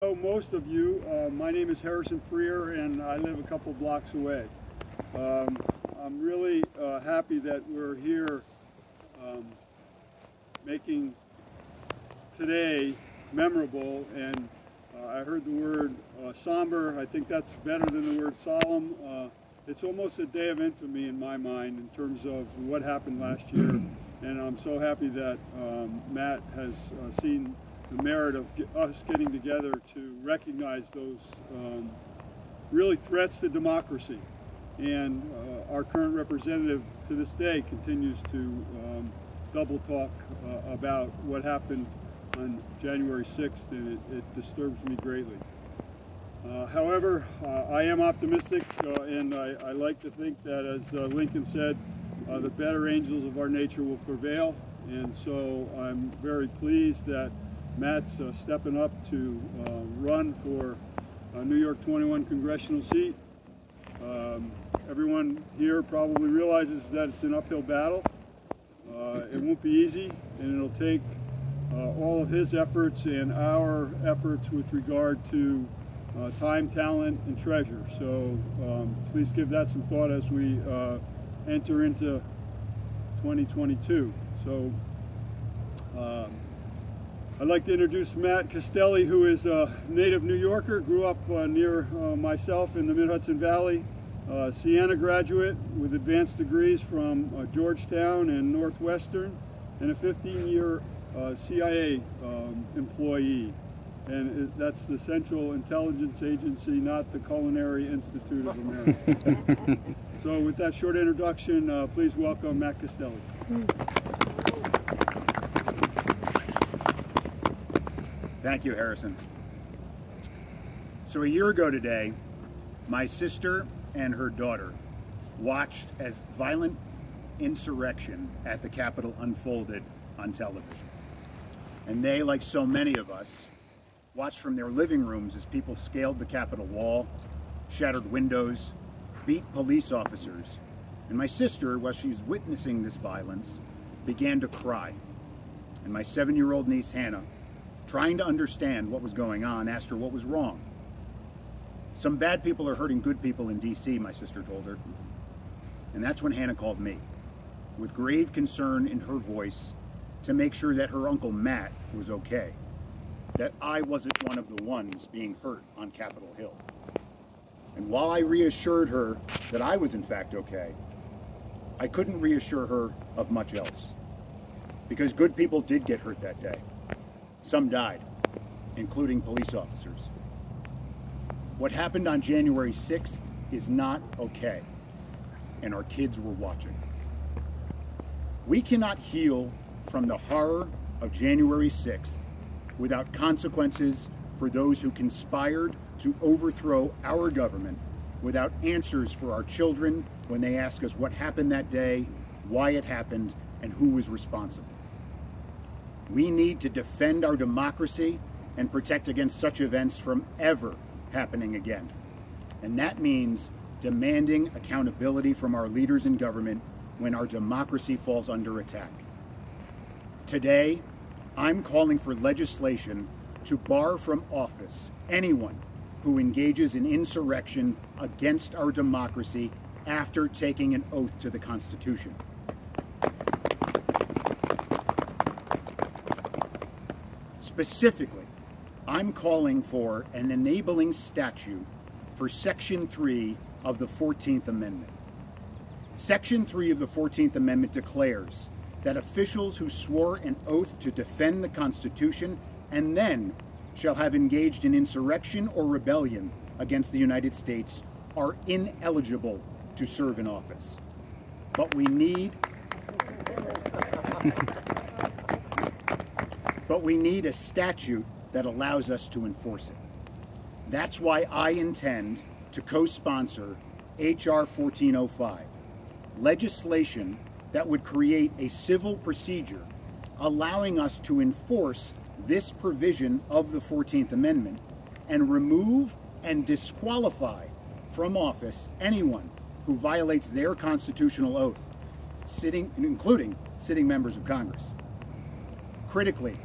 know most of you, my name is Harrison Freer and I live a couple blocks away. I'm really happy that we're here making today memorable, and I heard the word somber. I think that's better than the word solemn. It's almost a day of infamy in my mind in terms of what happened last year, and I'm so happy that Matt has seen the merit of us getting together to recognize those really threats to democracy. And our current representative to this day continues to double talk about what happened on January 6th, and it disturbs me greatly. However, I am optimistic, and I like to think that, as Lincoln said, the better angels of our nature will prevail. And so I'm very pleased that Matt's stepping up to run for a New York 21 congressional seat. Everyone here probably realizes that it's an uphill battle. It won't be easy, and it'll take all of his efforts and our efforts with regard to time, talent, and treasure. So please give that some thought as we enter into 2022. So I'd like to introduce Matt Castelli, who is a native New Yorker, grew up near myself in the Mid-Hudson Valley, Siena graduate with advanced degrees from Georgetown and Northwestern, and a 15-year CIA employee. And that's the Central Intelligence Agency, not the Culinary Institute of America. So with that short introduction, please welcome Matt Castelli. Thank you, Harrison. So a year ago today, my sister and her daughter watched as violent insurrection at the Capitol unfolded on television. And they, like so many of us, watched from their living rooms as people scaled the Capitol wall, shattered windows, beat police officers. And my sister, while she was witnessing this violence, began to cry. And my 7-year-old niece, Hannah, trying to understand what was going on, asked her what was wrong. Some bad people are hurting good people in DC, my sister told her. And that's when Hannah called me, with grave concern in her voice, to make sure that her Uncle Matt was okay, that I wasn't one of the ones being hurt on Capitol Hill. And while I reassured her that I was in fact okay, I couldn't reassure her of much else, because good people did get hurt that day. Some died, including police officers. What happened on January 6th is not okay, and our kids were watching. We cannot heal from the horror of January 6th without consequences for those who conspired to overthrow our government, without answers for our children when they ask us what happened that day, why it happened, and who was responsible. We need to defend our democracy and protect against such events from ever happening again. And that means demanding accountability from our leaders in government when our democracy falls under attack. Today, I'm calling for legislation to bar from office anyone who engages in insurrection against our democracy after taking an oath to the Constitution. Specifically, I'm calling for an enabling statute for Section 3 of the 14th Amendment. Section 3 of the 14th Amendment declares that officials who swore an oath to defend the Constitution and then shall have engaged in insurrection or rebellion against the United States are ineligible to serve in office. But we need a statute that allows us to enforce it. That's why I intend to co-sponsor H.R. 1405, legislation that would create a civil procedure allowing us to enforce this provision of the 14th Amendment and remove and disqualify from office anyone who violates their constitutional oath, including sitting members of Congress. Critically,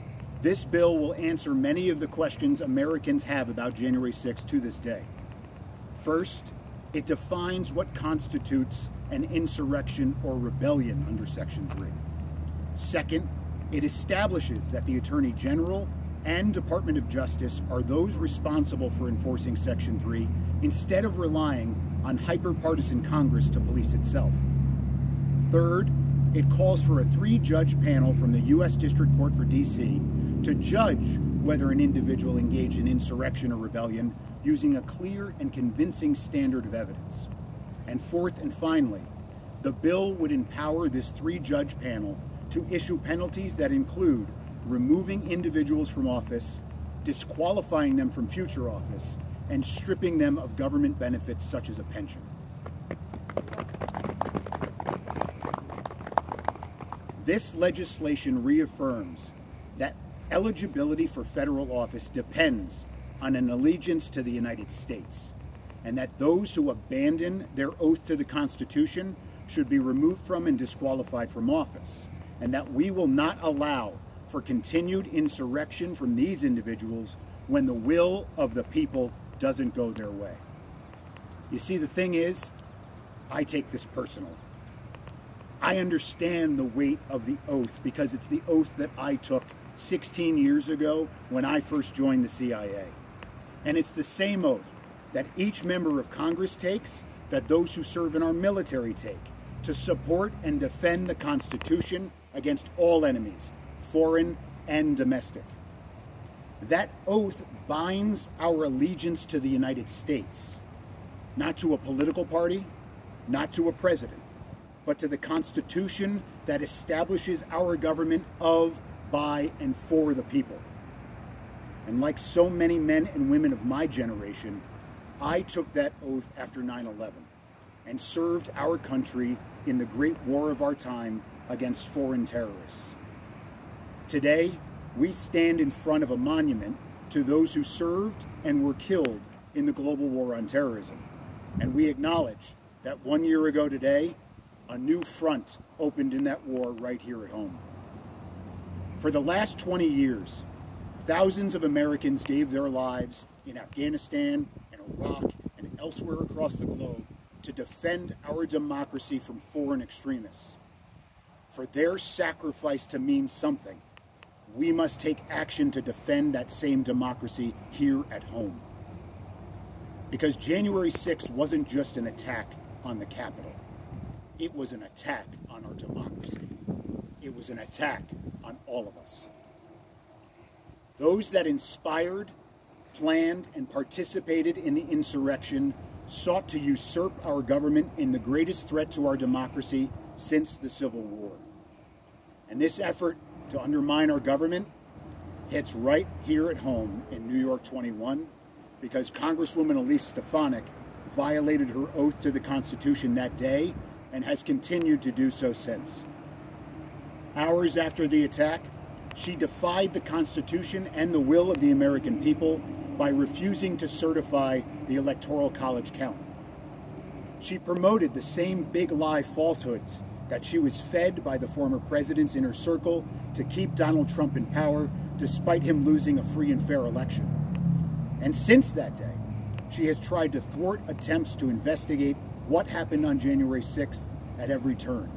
This bill will answer many of the questions Americans have about January 6th to this day. First, it defines what constitutes an insurrection or rebellion under Section 3. Second, it establishes that the Attorney General and Department of Justice are those responsible for enforcing Section 3 instead of relying on hyper-partisan Congress to police itself. Third, it calls for a 3-judge panel from the U.S. District Court for D.C. to judge whether an individual engaged in insurrection or rebellion using a clear and convincing standard of evidence. And fourth and finally, the bill would empower this 3-judge panel to issue penalties that include removing individuals from office, disqualifying them from future office, and stripping them of government benefits such as a pension. This legislation reaffirms that eligibility for federal office depends on an allegiance to the United States, and that those who abandon their oath to the Constitution should be removed from and disqualified from office, and that we will not allow for continued insurrection from these individuals when the will of the people doesn't go their way. You see, the thing is, I take this personal. I understand the weight of the oath because it's the oath that I took 16 years ago when I first joined the CIA. And it's the same oath that each member of Congress takes, that those who serve in our military take, to support and defend the Constitution against all enemies, foreign and domestic. That oath binds our allegiance to the United States, not to a political party, not to a president, but to the Constitution that establishes our government of, by, and for the people. And like so many men and women of my generation, I took that oath after 9/11 and served our country in the great war of our time against foreign terrorists. Today, we stand in front of a monument to those who served and were killed in the global war on terrorism. And we acknowledge that 1 year ago today, a new front opened in that war right here at home. For the last 20 years, thousands of Americans gave their lives in Afghanistan and Iraq and elsewhere across the globe to defend our democracy from foreign extremists. For their sacrifice to mean something, we must take action to defend that same democracy here at home. Because January 6th wasn't just an attack on the Capitol. It was an attack on our democracy. It was an attack on all of us. Those that inspired, planned, and participated in the insurrection sought to usurp our government in the greatest threat to our democracy since the Civil War. And this effort to undermine our government hits right here at home in New York 21 because Congresswoman Elise Stefanik violated her oath to the Constitution that day and has continued to do so since. Hours after the attack, she defied the Constitution and the will of the American people by refusing to certify the Electoral College count. She promoted the same big lie falsehoods that she was fed by the former president's inner circle to keep Donald Trump in power despite him losing a free and fair election. And since that day, she has tried to thwart attempts to investigate what happened on January 6th at every turn.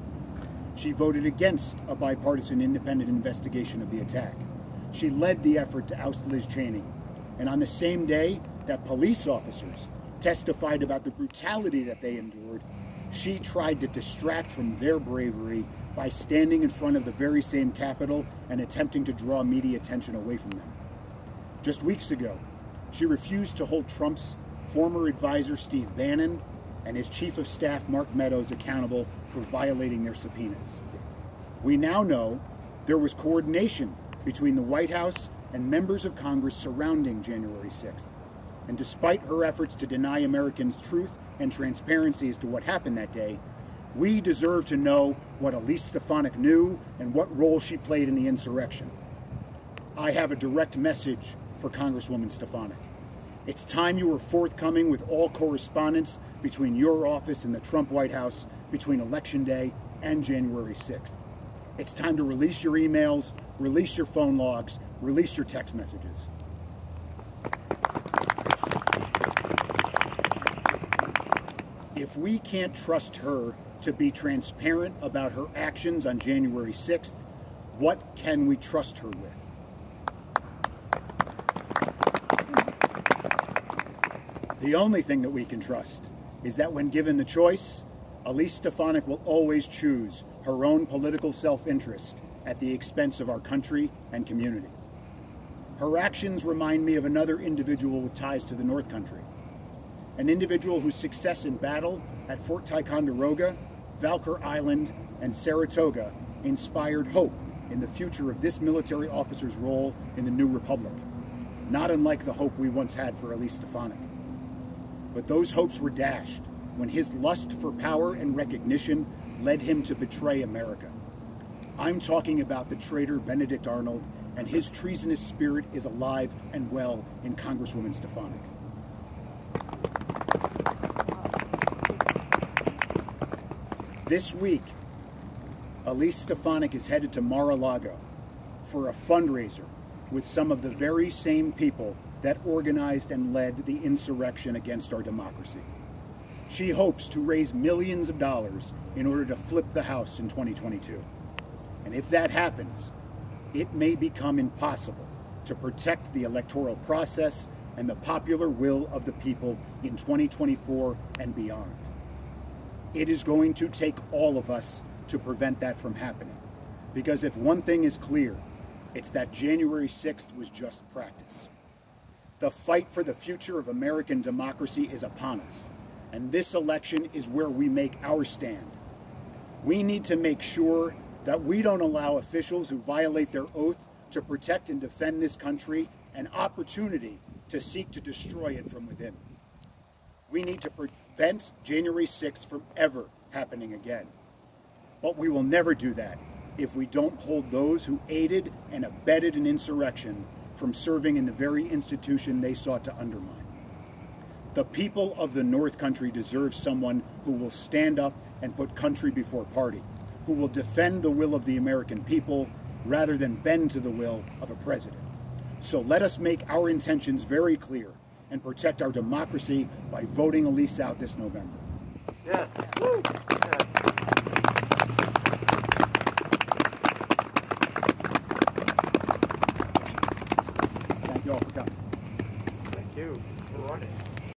She voted against a bipartisan independent investigation of the attack. She led the effort to oust Liz Cheney. And on the same day that police officers testified about the brutality that they endured, she tried to distract from their bravery by standing in front of the very same Capitol and attempting to draw media attention away from them. Just weeks ago, she refused to hold Trump's former advisor Steve Bannon and his chief of staff Mark Meadows accountable for violating their subpoenas. We now know there was coordination between the White House and members of Congress surrounding January 6th. And despite her efforts to deny Americans truth and transparency as to what happened that day, we deserve to know what Elise Stefanik knew and what role she played in the insurrection. I have a direct message for Congresswoman Stefanik. It's time you were forthcoming with all correspondence between your office and the Trump White House between Election Day and January 6th. It's time to release your emails, release your phone logs, release your text messages. If we can't trust her to be transparent about her actions on January 6th, what can we trust her with? The only thing that we can trust is that when given the choice, Elise Stefanik will always choose her own political self-interest at the expense of our country and community. Her actions remind me of another individual with ties to the North Country, an individual whose success in battle at Fort Ticonderoga, Valker Island, and Saratoga inspired hope in the future of this military officer's role in the new republic, not unlike the hope we once had for Elise Stefanik. But those hopes were dashed when his lust for power and recognition led him to betray America. I'm talking about the traitor Benedict Arnold, and his treasonous spirit is alive and well in Congresswoman Stefanik. This week, Elise Stefanik is headed to Mar-a-Lago for a fundraiser with some of the very same people that organized and led the insurrection against our democracy. She hopes to raise millions of dollars in order to flip the House in 2022. And if that happens, it may become impossible to protect the electoral process and the popular will of the people in 2024 and beyond. It is going to take all of us to prevent that from happening. Because if one thing is clear, it's that January 6th was just practice. The fight for the future of American democracy is upon us, and this election is where we make our stand. We need to make sure that we don't allow officials who violate their oath to protect and defend this country an opportunity to seek to destroy it from within. We need to prevent January 6th from ever happening again. But we will never do that if we don't hold those who aided and abetted an insurrection from serving in the very institution they sought to undermine. The people of the North Country deserve someone who will stand up and put country before party, who will defend the will of the American people rather than bend to the will of a president. So let us make our intentions very clear and protect our democracy by voting Elise out this November. Yes. Woo.